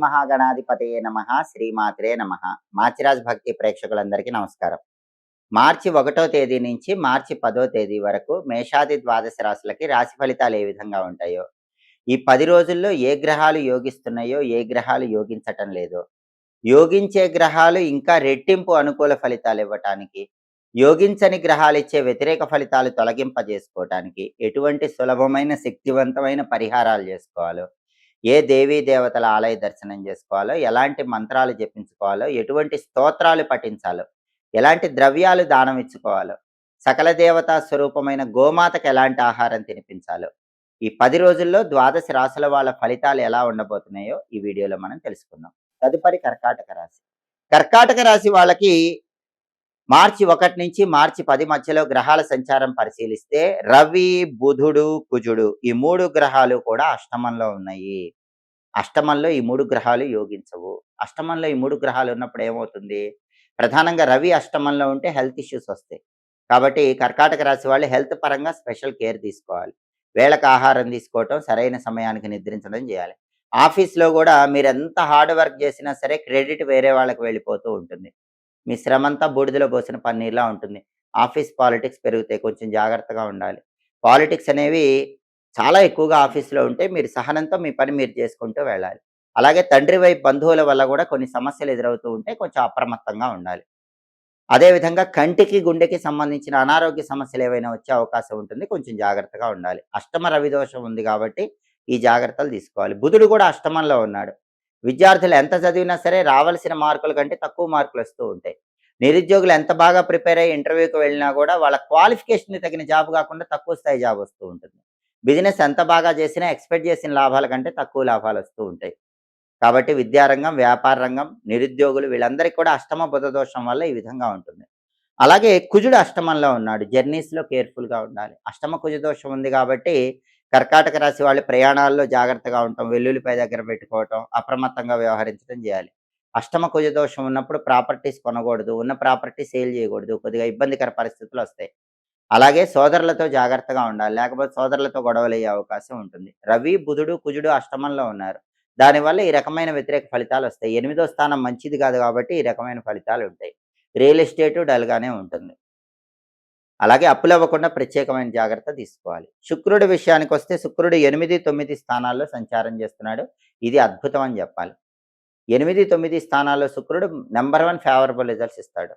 మహాగణాధిపతయే నమః. శ్రీమాత్రే నమః. మాచిరాజ్ భక్తి ప్రేక్షకులందరికీ నమస్కారం. మార్చి 1వ తేదీ నుంచి మార్చి 10వ తేదీ వరకు మేషాది ద్వాదశ రాశులకి రాశి ఫలితాలు ఏ విధంగా ఉంటాయో, ఈ 10 రోజుల్లో ఏ గ్రహాలు యోగిస్తున్నాయో, ఏ గ్రహాలు యోగించటం లేదో, యోగించే గ్రహాలు ఇంకా రెట్టింపు అనుకూల ఫలితాలు ఇవ్వటానికి, యోగించని గ్రహాలిచ్చే వ్యతిరేక ఫలితాలు తొలగింపజేసుకోవటానికి ఎటువంటి సులభమైన, శక్తివంతమైన పరిహారాలు చేసుకోవాలో, ఏ దేవీ దేవతల ఆలయ దర్శనం చేసుకోవాలో, ఎలాంటి మంత్రాలు జపించుకోవాలో, ఎటువంటి స్తోత్రాలు పఠించాలో, ఎలాంటి ద్రవ్యాలు దానం ఇచ్చుకోవాలో, సకల దేవతా స్వరూపమైన గోమాతకు ఎలాంటి ఆహారం తినిపించాలో, ఈ 10 రోజుల్లో ద్వాదశ రాశుల వాళ్ళ ఫలితాలు ఎలా ఉండబోతున్నాయో ఈ వీడియోలో మనం తెలుసుకుందాం. తదుపరి కర్కాటక రాశి. కర్కాటక రాశి వాళ్ళకి మార్చి 1 నుంచి మార్చి 10 మధ్యలో గ్రహాల సంచారం పరిశీలిస్తే రవి, బుధుడు, కుజుడు ఈ 3 గ్రహాలు కూడా అష్టమంలో ఉన్నాయి. అష్టమంలో ఈ 3 గ్రహాలు యోగించవు. అష్టమంలో ఈ 3 గ్రహాలు ఉన్నప్పుడు ఏమవుతుంది? ప్రధానంగా రవి అష్టమంలో ఉంటే హెల్త్ ఇష్యూస్ వస్తాయి. కాబట్టి కర్కాటక రాశి వాళ్ళు హెల్త్ పరంగా స్పెషల్ కేర్ తీసుకోవాలి. వేళకు ఆహారం తీసుకోవటం, సరైన సమయానికి నిద్రించడం చేయాలి. ఆఫీస్‌లో కూడా మీరెంత హార్డ్ వర్క్ చేసినా సరే క్రెడిట్ వేరే వాళ్ళకి వెళ్ళిపోతూ ఉంటుంది. మీ శ్రమంతా బూడిదలో పోసిన పన్నీర్‌లా ఉంటుంది. ఆఫీస్ పాలిటిక్స్ పెరుగుతాయి. కొంచెం జాగ్రత్తగా ఉండాలి. పాలిటిక్స్ అనేవి చాలా ఎక్కువగా ఆఫీస్‌లో ఉంటే మీరు సహనంతో మీ పని మీరు చేసుకుంటూ వెళ్ళాలి. అలాగే తండ్రి వైపు బంధువుల వల్ల కూడా కొన్ని సమస్యలు ఎదురవుతూ ఉంటే కొంచెం అప్రమత్తంగా ఉండాలి. అదేవిధంగా కంటికి, గుండెకి సంబంధించిన అనారోగ్య సమస్యలు ఏవైనా వచ్చే అవకాశం ఉంటుంది. కొంచెం జాగ్రత్తగా ఉండాలి. అష్టమ రవి దోషం ఉంది కాబట్టి ఈ జాగ్రత్తలు తీసుకోవాలి. బుధుడు కూడా అష్టమంలో ఉన్నాడు. విద్యార్థులు ఎంత చదివినా సరే రావాల్సిన మార్కుల కంటే తక్కువ మార్కులు వస్తూ ఉంటాయి. నిరుద్యోగులు ఎంత బాగా ప్రిపేర్ అయ్యి ఇంటర్వ్యూకి వెళ్ళినా కూడా వాళ్ళ క్వాలిఫికేషన్‌కి తగిన జాబ్ కాకుండా తక్కువ స్థాయి జాబ్ వస్తూ ఉంటుంది. బిజినెస్ ఎంత బాగా చేసినా ఎక్స్‌పెక్ట్ చేసిన లాభాల కంటే తక్కువ లాభాలు వస్తూ ఉంటాయి. కాబట్టి విద్యారంగం, వ్యాపార రంగం, నిరుద్యోగులు వీళ్ళందరికీ కూడా అష్టమ బుధ దోషం వల్ల ఈ విధంగా ఉంటుంది. అలాగే కుజుడు అష్టమంలో ఉన్నాడు. జర్నీస్‌లో కేర్‌ఫుల్‌గా ఉండాలి. అష్టమ కుజ దోషం ఉంది కాబట్టి కర్కాటక రాశి వాళ్ళు ప్రయాణాల్లో జాగ్రత్తగా ఉండటం, వెల్లుల్లిపై దగ్గర పెట్టుకోవటం, అప్రమత్తంగా వ్యవహరించడం చేయాలి. అష్టమ కుజ దోషం ఉన్నప్పుడు ప్రాపర్టీస్ కొనకూడదు. ఉన్న ప్రాపర్టీ సేల్ చేయకూడదు. కొద్దిగా ఇబ్బందికర పరిస్థితులు వస్తాయి. అలాగే సోదరులతో జాగ్రత్తగా ఉండాలి. లేకపోతే సోదరులతో గొడవలయ్యే అవకాశం ఉంటుంది. రవి, బుధుడు, కుజుడు అష్టమంలో ఉన్నారు. దానివల్ల ఈ రకమైన వ్యతిరేక ఫలితాలు వస్తాయి. 8వ స్థానం మంచిది కాదు కాబట్టి ఈ రకమైన ఫలితాలు ఉంటాయి. రియల్ ఎస్టేటు డల్‌గానే ఉంటుంది. అలాగే అప్పులవ్వకుండా ప్రత్యేకమైన జాగ్రత్త తీసుకోవాలి. శుక్రుడి విషయానికొస్తే శుక్రుడు 8, 9 స్థానాల్లో సంచారం చేస్తున్నాడు. ఇది అద్భుతం అని చెప్పాలి. 8, 9 స్థానాల్లో శుక్రుడు నంబర్ 1 ఫేవరబుల్ రిజల్ట్స్ ఇస్తాడు.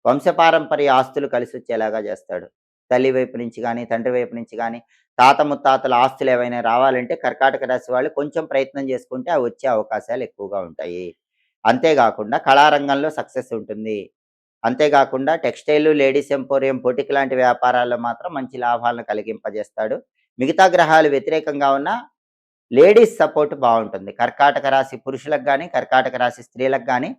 వంశపారంపర్య ఆస్తులు కలిసొచ్చేలాగా చేస్తాడు. తల్లి వైపు నుంచి గానీ, తండ్రి వైపు నుంచి గానీ, తాత ముత్తాతల ఆస్తులు ఏవైనా రావాలంటే కర్కాటక రాశి వాళ్ళు కొంచెం ప్రయత్నం చేసుకుంటే అవి వచ్చే అవకాశాలు ఎక్కువగా ఉంటాయి. అంతేగాకుండా కళారంగంలో సక్సెస్ ఉంటుంది. అంతేగాకుండా టెక్స్‌టైల్, లేడీస్ ఎంపోరియం, బొటిక్ లాంటి వ్యాపారాల్లో మాత్రం మంచి లాభాలను కలిగింపజేస్తాడు. మిగతా గ్రహాలు వ్యతిరేకంగా ఉన్న లేడీస్ సపోర్ట్ బావుంటుంది. కర్కాటక రాశి పురుషులకు గానీ, కర్కాటక రాశి స్త్రీలకు గానీ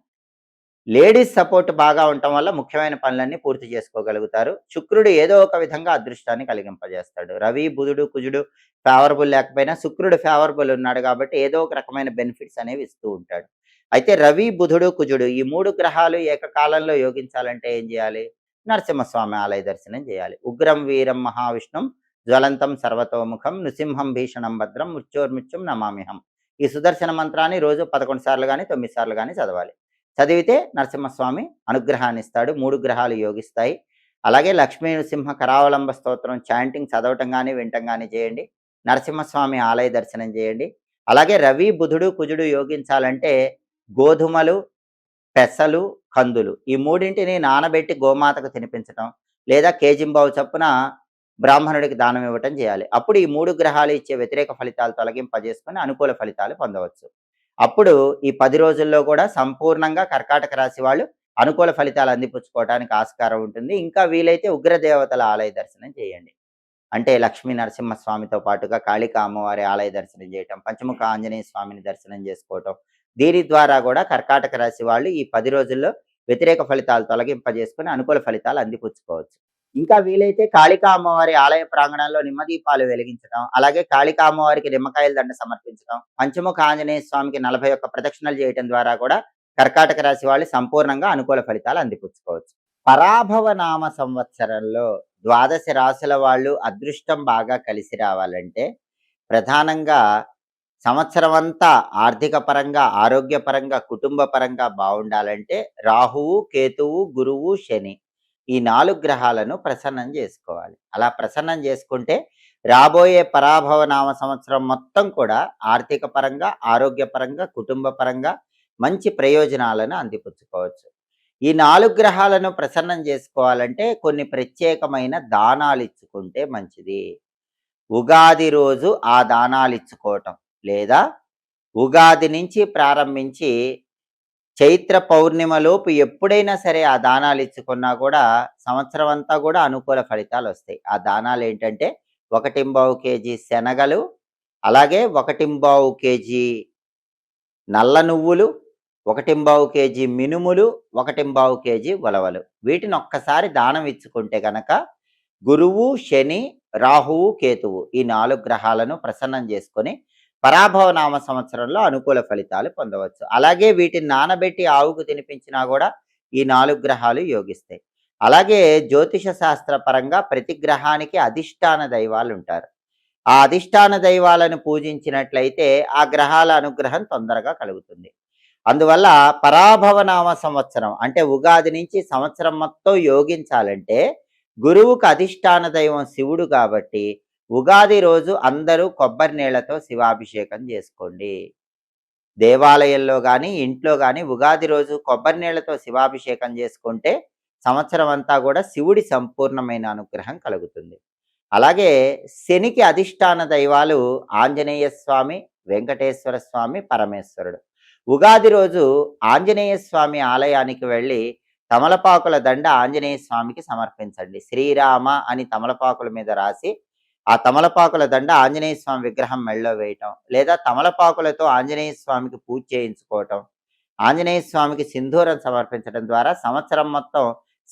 లేడీస్ సపోర్ట్ బాగా ఉండటం వల్ల ముఖ్యమైన పనులన్నీ పూర్తి చేసుకోగలుగుతారు. శుక్రుడు ఏదో ఒక విధంగా అదృష్టాన్ని కలిగింపజేస్తాడు. రవి, బుధుడు, కుజుడు ఫేవరబుల్ లేకపోయినా శుక్రుడు ఫేవరబుల్ ఉన్నాడు కాబట్టి ఏదో ఒక రకమైన బెనిఫిట్స్ అనేవి ఇస్తూ ఉంటాడు. అయితే రవి, బుధుడు, కుజుడు ఈ 3 గ్రహాలు ఏకకాలంలో యోగించాలంటే ఏం చేయాలి? నరసింహస్వామి ఆలయ దర్శనం చేయాలి. ఉగ్రం వీరం మహావిష్ణుం జ్వలంతం సర్వతోముఖం నృసింహం భీషణం భద్రం మృత్యోర్మృత్యుం నమామ్యహం. ఈ సుదర్శన మంత్రాన్ని రోజు 11 సార్లు గానీ, 9 సార్లు గానీ చదవాలి. చదివితే నరసింహస్వామి అనుగ్రహాన్ని ఇస్తాడు. 3 గ్రహాలు యోగిస్తాయి. అలాగే లక్ష్మీ నృసింహ కరావలంబ స్తోత్రం చాంటింగ్ చదవటం గానీ, వినటం గానీ చేయండి. నరసింహస్వామి ఆలయ దర్శనం చేయండి. అలాగే రవి, బుధుడు, కుజుడు యోగించాలంటే గోధుమలు, పెసలు, కందులు ఈ మూడింటిని నానబెట్టి గోమాతకు తినిపించటం, లేదా కేజింబావు చొప్పున బ్రాహ్మణుడికి దానం ఇవ్వటం చేయాలి. అప్పుడు ఈ 3 గ్రహాలు ఇచ్చే వ్యతిరేక ఫలితాలు తొలగింపజేసుకొని అనుకూల ఫలితాలు పొందవచ్చు. అప్పుడు ఈ 10 రోజుల్లో కూడా సంపూర్ణంగా కర్కాటక రాశి వాళ్ళు అనుకూల ఫలితాలు అందిపుచ్చుకోవడానికి ఆస్కారం ఉంటుంది. ఇంకా వీలైతే ఉగ్రదేవతల ఆలయ దర్శనం చేయండి. అంటే లక్ష్మీ నరసింహస్వామితో పాటుగా కాళికా అమ్మవారి ఆలయ దర్శనం చేయటం, పంచముఖ ఆంజనేయ స్వామిని దర్శనం చేసుకోవటం. దీని ద్వారా కూడా కర్కాటక రాశి వాళ్ళు ఈ 10 రోజుల్లో వ్యతిరేక ఫలితాలు తొలగింపజేసుకొని అనుకూల ఫలితాలు అందిపుచ్చుకోవచ్చు. ఇంకా వీలైతే కాళికా అమ్మవారి ఆలయ ప్రాంగణంలో నిమ్మదీపాలు వెలిగించడం, అలాగే కాళికా అమ్మవారికి నిమ్మకాయల దండ సమర్పించడం, పంచముఖ ఆంజనేయ స్వామికి 41 ప్రదక్షిణలు చేయటం ద్వారా కూడా కర్కాటక రాశి వాళ్ళు సంపూర్ణంగా అనుకూల ఫలితాలు అందిపుచ్చుకోవచ్చు. పరాభవ నామ సంవత్సరంలో ద్వాదశ రాశుల వాళ్ళు అదృష్టం బాగా కలిసి రావాలంటే ప్రధానంగా సంవత్సరం అంతా ఆర్థిక పరంగా, ఆరోగ్యపరంగా, కుటుంబ పరంగా బావుండాలంటే రాహువు, కేతువు, గురువు, శని ఈ 4 గ్రహాలను ప్రసన్నం జేసుకోవాలి. అలా ప్రసన్నం జేసుకుంటే రాబోయే పరాభవ నామ సంవత్సరం మొత్తం కూడా ఆర్థిక పరంగా, ఆరోగ్యపరంగా, కుటుంబ పరంగా మంచి ప్రయోజనాలను అందిపుచ్చుకోవచ్చు. ఈ 4 గ్రహాలను ప్రసన్నం జేసుకోవాలంటే కొన్ని ప్రత్యేకమైన దానాలిచ్చుకుంటే మంచిది. ఉగాది రోజు ఆ దానాలిచ్చుకోవటం. లేదా ఉగాది నుంచి ప్రారంభించి చైత్ర పౌర్ణిమలోపు ఎప్పుడైనా సరే ఆ దానాలిచ్చుకున్నా కూడా సంవత్సరం అంతా కూడా అనుకూల ఫలితాలొస్తాయి. ఆ దానాలేంటంటే 1 కేజీ శనగలు, అలాగే 1 కేజీ నల్ల నువ్వులు, 1 కేజీ మినుములు, 1 కేజీ ఉలవలు. వీటిని ఒక్కసారి దానం ఇచ్చుకుంటే గనక గురువు, శని, రాహువు, కేతువు ఈ 4 గ్రహాలను ప్రసన్నం చేసుకొని పరాభవ నామ సంవత్సరంలో అనుకూల ఫలితాలు పొందవచ్చు. అలాగే వీటిని నానబెట్టి ఆవుకు తినిపించినా కూడా ఈ 4 గ్రహాలు యోగిస్తాయి. అలాగే జ్యోతిష శాస్త్ర పరంగా ప్రతి గ్రహానికి అధిష్టాన దైవాలు ఉంటారు. ఆ అధిష్టాన దైవాలను పూజించినట్లయితే ఆ గ్రహాల అనుగ్రహం తొందరగా కలుగుతుంది. అందువల్ల పరాభవ నామ సంవత్సరం అంటే ఉగాది నుంచి సంవత్సరం మొత్తం యోగించాలంటే గురువుకు అధిష్టాన దైవం శివుడు కాబట్టి ఉగాది రోజు అందరూ కొబ్బరి నీళ్లతో శివాభిషేకం చేసుకోండి. దేవాలయంలో కానీ ఇంట్లో కానీ ఉగాది రోజు కొబ్బరి నీళ్లతో శివాభిషేకం చేసుకుంటే సంవత్సరం అంతా కూడా శివుడి సంపూర్ణమైన అనుగ్రహం కలుగుతుంది. అలాగే శనికి అధిష్టాన దైవాలు ఆంజనేయ స్వామి, వెంకటేశ్వర స్వామి, పరమేశ్వరుడు. ఉగాది రోజు ఆంజనేయ స్వామి ఆలయానికి వెళ్ళి తమలపాకుల దండ ఆంజనేయ స్వామికి సమర్పించండి. శ్రీరామ అని తమలపాకుల మీద రాసి ఆ తమలపాకుల దండ ఆంజనేయ స్వామి విగ్రహం మెళ్ళలో వేయటం, లేదా తమలపాకులతో ఆంజనేయ స్వామికి పూజ చేయించుకోవటం, ఆంజనేయ స్వామికి సింధూరం సమర్పించడం ద్వారా సంవత్సరం మొత్తం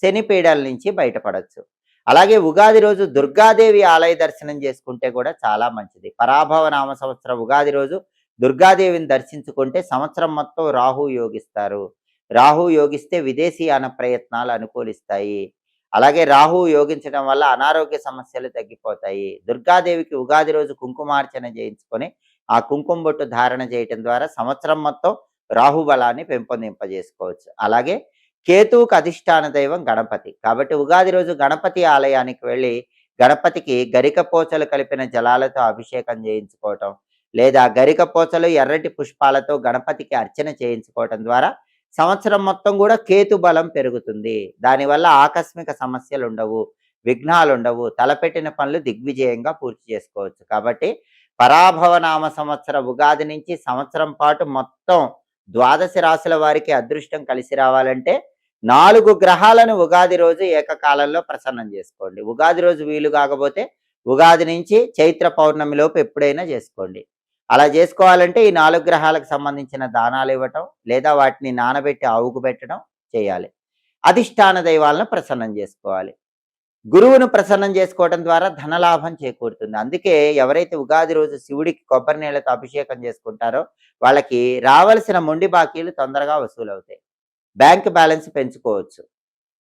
శని పీడల నుంచి బయటపడవచ్చు. అలాగే ఉగాది రోజు దుర్గాదేవి ఆలయ దర్శనం చేసుకుంటే కూడా చాలా మంచిది. పరాభవ నామ సంవత్సరం ఉగాది రోజు దుర్గాదేవిని దర్శించుకుంటే సంవత్సరం మొత్తం రాహు యోగిస్తారు. రాహు యోగిస్తే విదేశీయాన ప్రయత్నాలు అనుకూలిస్తాయి. అలాగే రాహు యోగించడం వల్ల అనారోగ్య సమస్యలు తగ్గిపోతాయి. దుర్గాదేవికి ఉగాది రోజు కుంకుమార్చన చేయించుకొని ఆ కుంకుమ బొట్టు ధారణ చేయటం ద్వారా సంవత్సరం మొత్తం రాహు బలాన్ని పెంపొందింపజేసుకోవచ్చు. అలాగే కేతువుకు అధిష్టాన దైవం గణపతి కాబట్టి ఉగాది రోజు గణపతి ఆలయానికి వెళ్ళి గణపతికి గరిక పోచలు కలిపిన జలాలతో అభిషేకం చేయించుకోవటం, లేదా గరిక పోచలు ఎర్రటి పుష్పాలతో గణపతికి అర్చన చేయించుకోవటం ద్వారా సంవత్సరం మొత్తం కూడా కేతు బలం పెరుగుతుంది. దానివల్ల ఆకస్మిక సమస్యలు ఉండవు, విఘ్నాలు ఉండవు, తలపెట్టిన పనులు దిగ్విజయంగా పూర్తి చేసుకోవచ్చు. కాబట్టి పరాభవ నామ సంవత్సర ఉగాది నుంచి సంవత్సరం పాటు మొత్తం 12 రాశుల వారికి అదృష్టం కలిసి రావాలంటే 4 గ్రహాలను ఉగాది రోజు ఏకకాలంలో ప్రసన్నం చేసుకోండి. ఉగాది రోజు వీలు కాకపోతే ఉగాది నుంచి చైత్ర పౌర్ణమి లోపు ఎప్పుడైనా చేసుకోండి. అలా చేసుకోవాలంటే ఈ 4 గ్రహాలకు సంబంధించిన దానాలు ఇవ్వటం, లేదా వాటిని నానబెట్టి ఆవుకు పెట్టడం చేయాలి. అధిష్టాన దైవాలను ప్రసన్నం చేసుకోవాలి. గురువును ప్రసన్నం చేసుకోవడం ద్వారా ధనలాభం చేకూరుతుంది. అందుకే ఎవరైతే ఉగాది రోజు శివుడికి కొబ్బరి నీళ్లతో అభిషేకం చేసుకుంటారో వాళ్ళకి రావలసిన మొండి బాకీలు తొందరగా వసూలవుతాయి. బ్యాంక్ బ్యాలెన్స్ పెంచుకోవచ్చు.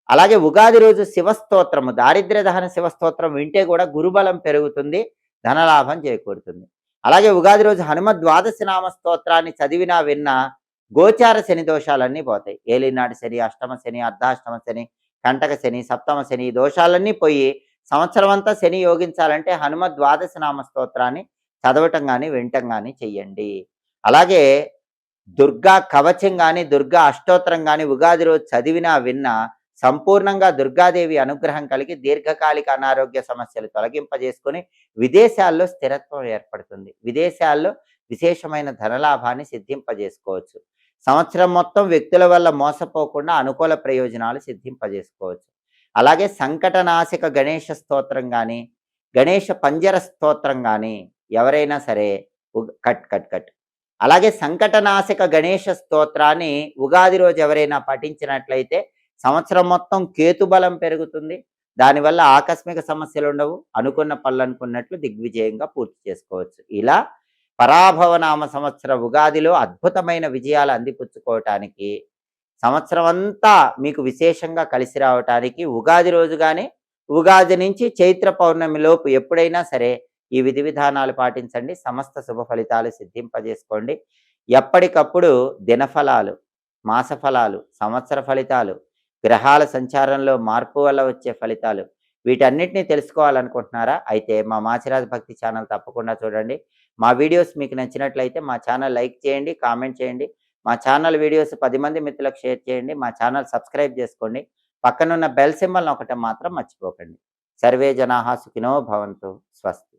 అలాగే ఉగాది రోజు శివస్తోత్రము, దారిద్ర్య దహన శివస్తోత్రం వింటే కూడా గురుబలం పెరుగుతుంది, ధనలాభం చేకూరుతుంది. అలాగే ఉగాది రోజు హనుమ ద్వాదశి నామ స్తోత్రాన్ని చదివినా విన్నా గోచార శని దోషాలన్నీ పోతాయి. ఏలినాటి శని, అష్టమ శని, అర్ధాష్టమ శని, కంటక శని, సప్తమ శని దోషాలన్నీ పోయి సంవత్సరం అంతా శని యోగించాలంటే హనుమ ద్వాదశి నామ స్తోత్రాన్ని చదవటం కానీ వినటం కానీ చెయ్యండి. అలాగే దుర్గా కవచం కానీ దుర్గా అష్టోత్తరం కానీ ఉగాది రోజు చదివినా విన్నా సంపూర్ణంగా దుర్గాదేవి అనుగ్రహం కలిగి దీర్ఘకాలిక అనారోగ్య సమస్యలు తొలగింపజేసుకొని విదేశాల్లో స్థిరత్వం ఏర్పడుతుంది. విదేశాల్లో విశేషమైన ధనలాభాన్ని సిద్ధింపజేసుకోవచ్చు. సంవత్సరం మొత్తం వ్యక్తుల వల్ల మోసపోకుండా అనుకూల ప్రయోజనాలు సిద్ధింపజేసుకోవచ్చు. అలాగే సంకటనాశక గణేష స్తోత్రం కానీ గణేష పంజర స్తోత్రం కానీ ఎవరైనా సరే కట్ కట్ కట్ అలాగే సంకటనాశక గణేష స్తోత్రాన్ని ఉగాది రోజు ఎవరైనా పఠించినట్లయితే సంవత్సరం మొత్తం కేతుబలం పెరుగుతుంది. దానివల్ల ఆకస్మిక సమస్యలు ఉండవు, అనుకున్న పనులు అనుకున్నట్లు దిగ్విజయంగా పూర్తి చేసుకోవచ్చు. ఇలా పరాభవ నామ సంవత్సర ఉగాదిలో అద్భుతమైన విజయాలు అందిపుచ్చుకోవటానికి సంవత్సరం అంతా మీకు విశేషంగా కలిసి రావటానికి ఉగాది రోజు కానీ ఉగాది నుంచి చైత్ర పౌర్ణమి లోపు ఎప్పుడైనా సరే ఈ విధి విధానాలు పాటించండి. సమస్త శుభ ఫలితాలు సిద్ధింపజేసుకోండి. ఎప్పటికప్పుడు దినఫలాలు, మాస ఫలాలు, సంవత్సర ఫలితాలు, గ్రహాల సంచారంలో మార్పు వల్ల వచ్చే ఫలితాలు వీటన్నిటిని తెలుసుకోవాలనుకుంటున్నారా? అయితే మా మాచిరాజు భక్తి ఛానల్ తప్పకుండా చూడండి. మా వీడియోస్ మీకు నచ్చినట్లయితే మా ఛానల్ లైక్ చేయండి, కామెంట్ చేయండి. మా ఛానల్ వీడియోస్ 10 మంది మిత్రులకు షేర్ చేయండి. మా ఛానల్ సబ్స్క్రైబ్ చేసుకోండి. పక్కనున్న బెల్ సింబల్ నొక్కటం మాత్రం మర్చిపోకండి. సర్వే జనాః సుఖినో భవంతు. స్వస్తి.